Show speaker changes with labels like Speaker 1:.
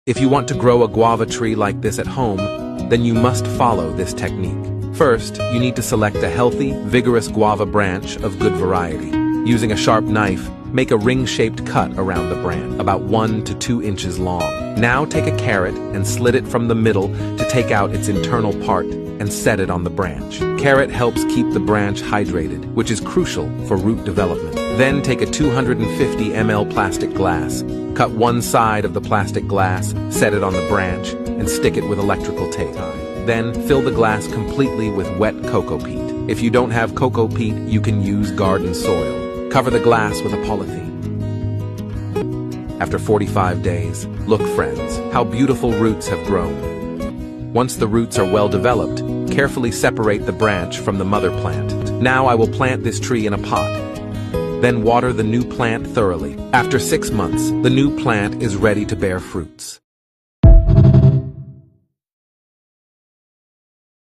Speaker 1: If you want to grow a guava tree like this at home, then you must follow this technique. First, you need to select a healthy, vigorous guava branch of good variety. Using a sharp knife, make a ring-shaped cut around the branch, about 1 to 2 inches long. Now take a carrot and slit it from the middle to take out its internal part and set it on the branch. Carrot helps keep the branch hydrated, which is crucial for root development. Then take a 250 ml plastic glass. Cut one side of the plastic glass, set it on the branch, and stick it with electrical tape. Then fill the glass completely with wet cocoa peat. If you don't have cocoa peat, you can use garden soil. Cover the glass with a polythene. After 45 days, look friends, how beautiful roots have grown. Once the roots are well developed, carefully separate the branch from the mother plant. Now I will plant this tree in a pot. Then water the new plant thoroughly. After 6 months, the new plant is ready to bear fruits.